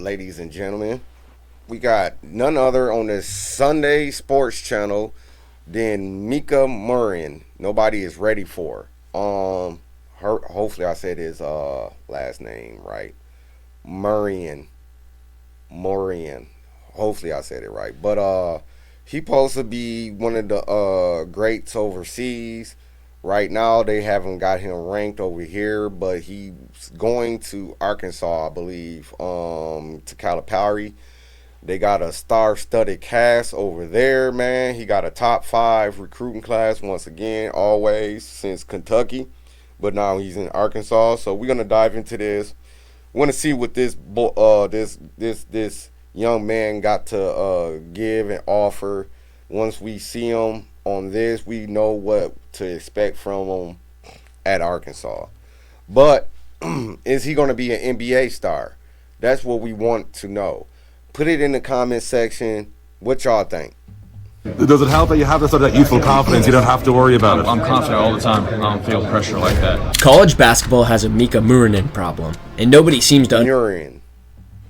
ladies and gentlemen. We got none other on this Sunday sports channel than Miikka Muurinen. Nobody is ready for. Hopefully I said his last name right. Muurinen. Hopefully I said it right. But he supposed to be one of the greats overseas. Right now, they haven't got him ranked over here, but he's going to Arkansas, I believe, to Calipari. They got a star-studded cast over there, man. He got a top 5 recruiting class once again, always since Kentucky, but now he's in Arkansas. So we're gonna dive into this. We want to see what this young man got to give and offer. Once we see him on this, we know what to expect from him at Arkansas. But is he going to be an NBA star? That's what we want to know. Put it in the comment section. What y'all think? Does it help that you have this sort of youthful confidence? You don't have to worry about it. I'm confident all the time. I don't feel pressure like that. College basketball has a Miikka Muurinen problem, and nobody seems to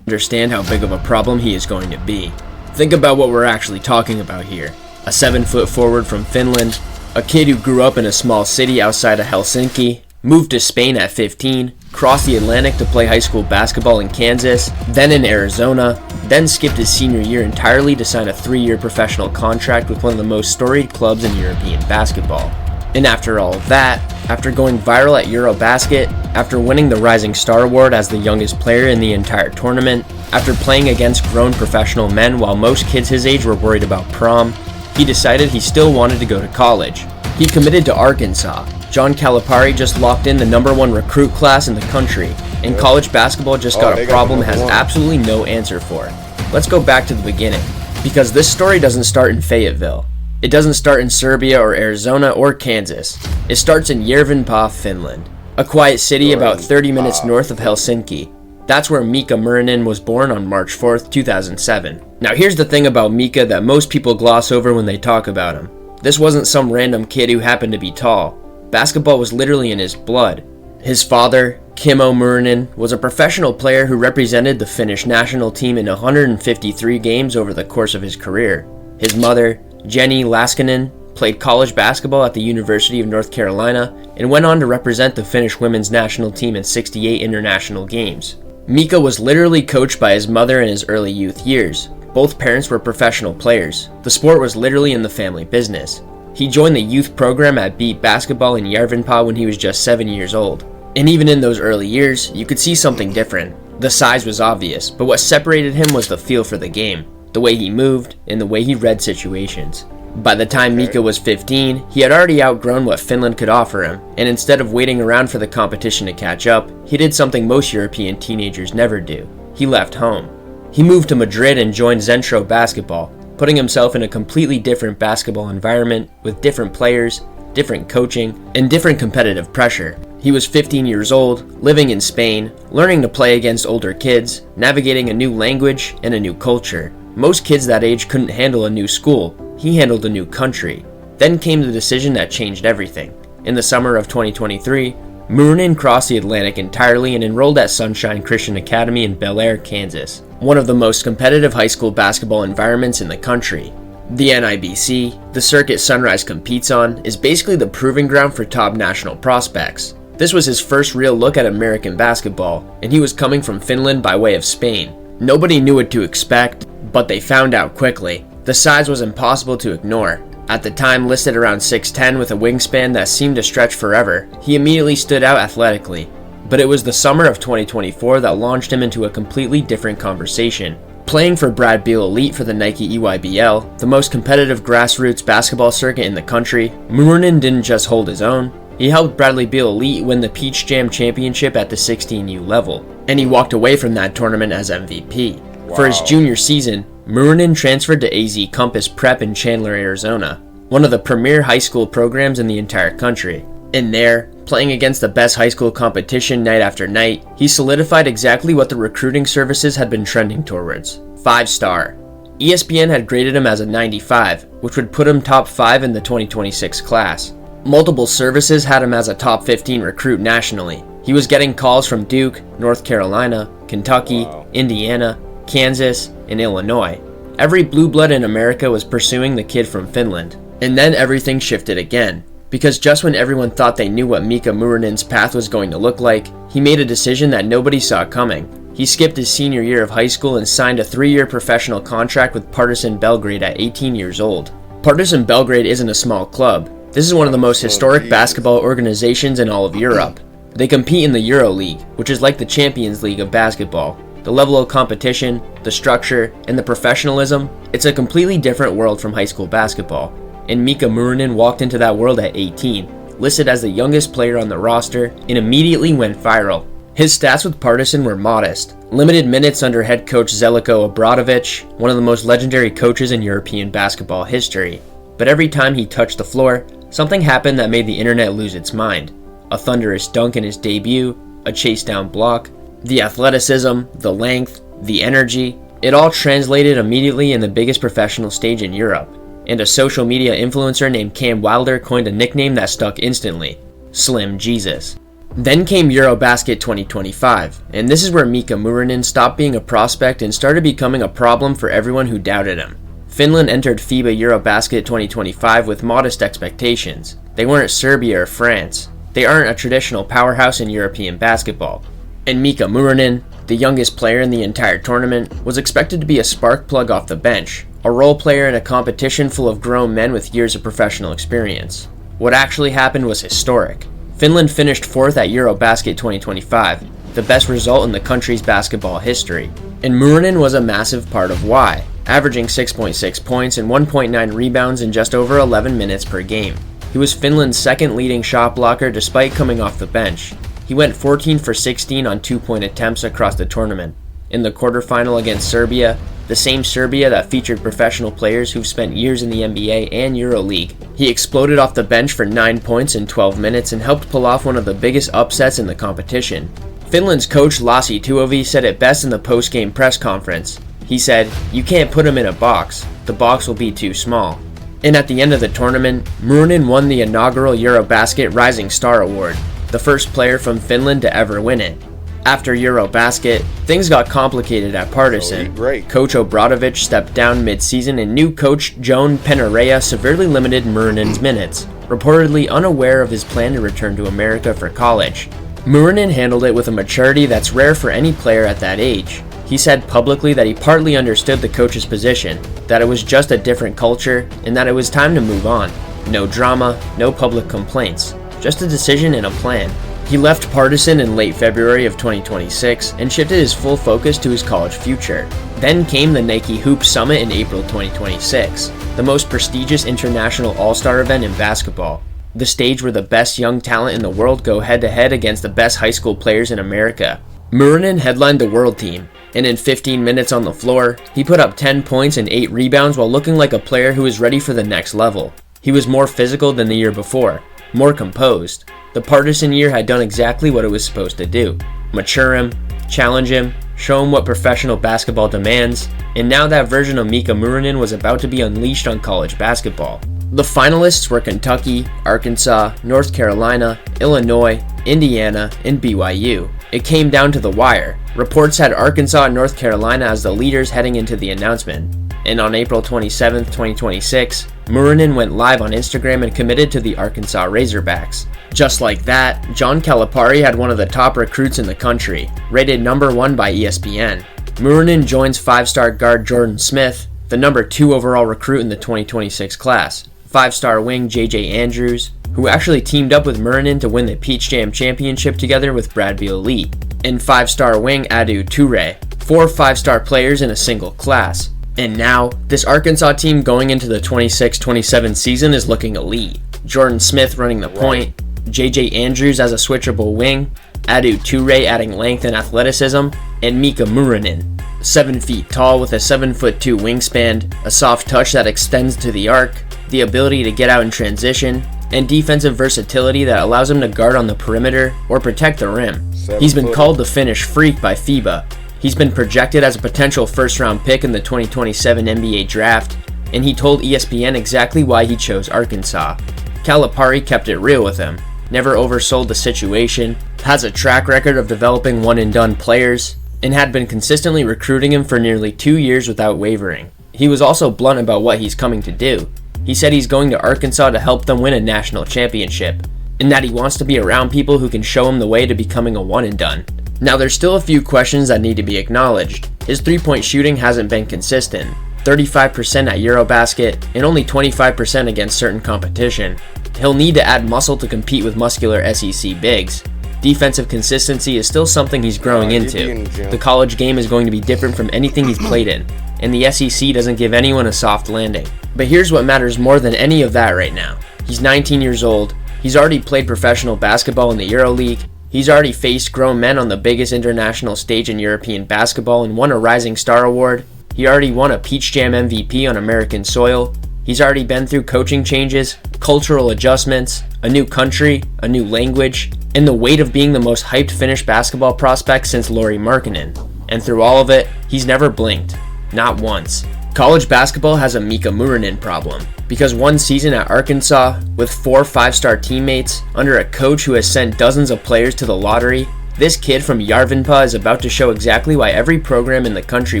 understand how big of a problem he is going to be. Think about what we're actually talking about here. A 7-foot forward from Finland, a kid who grew up in a small city outside of Helsinki, moved to Spain at 15, crossed the Atlantic to play high school basketball in Kansas, then in Arizona, then skipped his senior year entirely to sign a 3-year professional contract with one of the most storied clubs in European basketball. And after all of that, after going viral at Eurobasket, after winning the Rising Star Award as the youngest player in the entire tournament, after playing against grown professional men while most kids his age were worried about prom, he decided he still wanted to go to college. He committed to Arkansas. John Calipari just locked in the #1 recruit class in the country, and college basketball just got a problem it has absolutely no answer for. Let's go back to the beginning, because this story doesn't start in Fayetteville. It doesn't start in Serbia or Arizona or Kansas. It starts in Järvenpää, Finland, a quiet city about 30 minutes north of Helsinki. That's where Miikka Muurinen was born on March 4th, 2007. Now here's the thing about Miikka that most people gloss over when they talk about him. This wasn't some random kid who happened to be tall. Basketball was literally in his blood. His father, Kimmo Muurinen, was a professional player who represented the Finnish national team in 153 games over the course of his career. His mother, Jenny Laskinen, played college basketball at the University of North Carolina and went on to represent the Finnish women's national team in 68 international games. Miikka was literally coached by his mother in his early youth years. Both parents were professional players. The sport was literally in the family business. He joined the youth program at Beat Basketball in Järvenpää when he was just 7 years old. And even in those early years, you could see something different. The size was obvious, but what separated him was the feel for the game, the way he moved, and the way he read situations. By the time Miikka was 15, he had already outgrown what Finland could offer him, and instead of waiting around for the competition to catch up, he did something most European teenagers never do. He left home. He moved to Madrid and joined Zentro Basketball, putting himself in a completely different basketball environment with different players, different coaching, and different competitive pressure. He was 15 years old, living in Spain, learning to play against older kids, navigating a new language and a new culture. Most kids that age couldn't handle a new school. He handled a new country. Then came the decision that changed everything. In the summer of 2023, Muurinen crossed the Atlantic entirely and enrolled at Sunshine Christian Academy in Bel Air, Kansas, one of the most competitive high school basketball environments in the country. The NIBC, the circuit Sunrise competes on, is basically the proving ground for top national prospects. This was his first real look at American basketball, and he was coming from Finland by way of Spain. Nobody knew what to expect, but they found out quickly. The size was impossible to ignore. At the time listed around 6'10" with a wingspan that seemed to stretch forever, he immediately stood out athletically. But it was the summer of 2024 that launched him into a completely different conversation. Playing for Brad Beal Elite for the Nike EYBL, the most competitive grassroots basketball circuit in the country, Muurinen didn't just hold his own. He helped Bradley Beal Elite win the Peach Jam Championship at the 16U level, and he walked away from that tournament as MVP. Wow. For his junior season, Muurinen transferred to AZ Compass Prep in Chandler, Arizona, one of the premier high school programs in the entire country. In there, playing against the best high school competition night after night, he solidified exactly what the recruiting services had been trending towards: 5-star. ESPN had graded him as a 95, which would put him top 5 in the 2026 class. Multiple services had him as a top 15 recruit nationally. He was getting calls from Duke, North Carolina, Kentucky, Indiana, Kansas, and Illinois. Every blue blood in America was pursuing the kid from Finland. And then everything shifted again. Because just when everyone thought they knew what Miikka Muurinen's path was going to look like, he made a decision that nobody saw coming. He skipped his senior year of high school and signed a 3-year professional contract with Partizan Belgrade at 18 years old. Partizan Belgrade isn't a small club. This is one of the most historic basketball organizations in all of Europe. They compete in the Euro League, which is like the Champions League of basketball. The level of competition, the structure, and the professionalism, it's a completely different world from high school basketball. And Miikka Muurinen walked into that world at 18, listed as the youngest player on the roster, and immediately went viral. His stats with Partizan were modest. Limited minutes under head coach Zeljko Obradovic, one of the most legendary coaches in European basketball history. But every time he touched the floor, something happened that made the internet lose its mind. A thunderous dunk in his debut, a chase down block, the athleticism, the length, the energy, it all translated immediately in the biggest professional stage in Europe. And a social media influencer named Cam Wilder coined a nickname that stuck instantly: Slim Jesus. Then came Eurobasket 2025, and this is where Miikka Muurinen stopped being a prospect and started becoming a problem for everyone who doubted him. Finland entered FIBA Eurobasket 2025 with modest expectations. They weren't Serbia or France. They aren't a traditional powerhouse in European basketball. And Miikka Muurinen, the youngest player in the entire tournament, was expected to be a spark plug off the bench, a role player in a competition full of grown men with years of professional experience. What actually happened was historic. Finland finished 4th at Eurobasket 2025, the best result in the country's basketball history. And Muurinen was a massive part of why, averaging 6.6 points and 1.9 rebounds in just over 11 minutes per game. He was Finland's second leading shot blocker despite coming off the bench. He went 14 for 16 on 2-point attempts across the tournament. In the quarterfinal against Serbia, the same Serbia that featured professional players who've spent years in the NBA and EuroLeague, he exploded off the bench for 9 points in 12 minutes and helped pull off one of the biggest upsets in the competition. Finland's coach Lassi Tuovi said it best in the post-game press conference. He said, "You can't put him in a box. The box will be too small." And at the end of the tournament, Muurinen won the inaugural Eurobasket Rising Star Award, the first player from Finland to ever win it. After Eurobasket, things got complicated at Partizan. Coach Obradovic stepped down mid-season and new coach Joan Penarea severely limited Muurinen's minutes, reportedly unaware of his plan to return to America for college. Muurinen handled it with a maturity that's rare for any player at that age. He said publicly that he partly understood the coach's position, that it was just a different culture, and that it was time to move on. No drama, no public complaints, just a decision and a plan. He left Partizan in late February of 2026 and shifted his full focus to his college future. Then came the Nike Hoop Summit in April 2026, the most prestigious international all-star event in basketball. The stage where the best young talent in the world go head-to-head against the best high school players in America. Muurinen headlined the world team, and in 15 minutes on the floor, he put up 10 points and 8 rebounds while looking like a player who was ready for the next level. He was more physical than the year before, more composed. The Partizan year had done exactly what it was supposed to do: mature him, challenge him, show him what professional basketball demands, and now that version of Miikka Muurinen was about to be unleashed on college basketball. The finalists were Kentucky, Arkansas, North Carolina, Illinois, Indiana, and BYU. It came down to the wire. Reports had Arkansas and North Carolina as the leaders heading into the announcement. And on April 27, 2026, Muurinen went live on Instagram and committed to the Arkansas Razorbacks. Just like that, John Calipari had one of the top recruits in the country, rated number 1 by ESPN. Muurinen joins 5-star guard Jordan Smith, the number 2 overall recruit in the 2026 class, 5-star wing JJ Andrews, who actually teamed up with Muurinen to win the Peach Jam Championship together with Brad Beal-Lee, and 5-star wing Adu Toure, 4 5-star players in a single class. And now, this Arkansas team going into the 26-27 season is looking elite. Jordan Smith running the point, JJ Andrews as a switchable wing, Adu Toure adding length and athleticism, and Miikka Muurinen, 7 feet tall with a 7'2" wingspan, a soft touch that extends to the arc, the ability to get out in transition, and defensive versatility that allows him to guard on the perimeter or protect the rim. He's been called the Finnish freak by FIBA. He's been projected as a potential first-round pick in the 2027 NBA draft, and he told ESPN exactly why he chose Arkansas. Calipari kept it real with him, never oversold the situation, has a track record of developing one-and-done players, and had been consistently recruiting him for nearly 2 years without wavering. He was also blunt about what he's coming to do. He said he's going to Arkansas to help them win a national championship, and that he wants to be around people who can show him the way to becoming a one and done. Now there's still a few questions that need to be acknowledged. His 3-point shooting hasn't been consistent, 35% at Eurobasket and only 25% against certain competition. He'll need to add muscle to compete with muscular SEC bigs. Defensive consistency is still something he's growing into. The college game is going to be different from anything he's played in, and the SEC doesn't give anyone a soft landing. But here's what matters more than any of that right now. He's 19 years old, he's already played professional basketball in the EuroLeague, he's already faced grown men on the biggest international stage in European basketball and won a Rising Star Award, he already won a Peach Jam MVP on American soil, he's already been through coaching changes, cultural adjustments, a new country, a new language, and the weight of being the most hyped Finnish basketball prospect since Lauri Markkanen. And through all of it, he's never blinked. Not once. College basketball has a Miikka Muurinen problem, because one season at Arkansas, with 4 5-star teammates, under a coach who has sent dozens of players to the lottery, this kid from Järvenpää is about to show exactly why every program in the country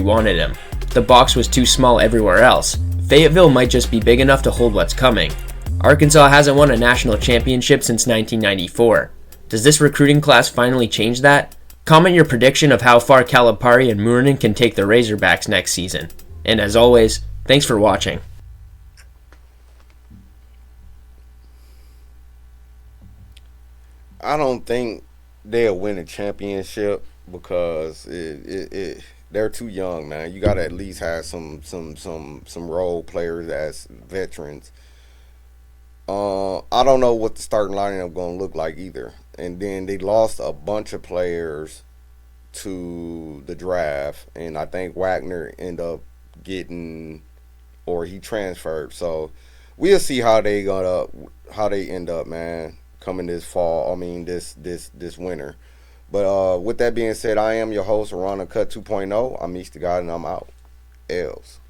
wanted him. The box was too small everywhere else. Fayetteville might just be big enough to hold what's coming. Arkansas hasn't won a national championship since 1994. Does this recruiting class finally change that? Comment your prediction of how far Calipari and Muurinen can take the Razorbacks next season. And as always, thanks for watching. I don't think they'll win a championship because they're too young, man. You gotta at least have some role players as veterans. I don't know what the starting lineup gonna look like either. And then they lost a bunch of players to the draft, and I think Wagner ended up getting, or he transferred. So we'll see how they end up, man, coming this fall. I mean this winter. But with that being said, I am your host, Ron Cut 2.0. I'm East the God, and I'm out. L's.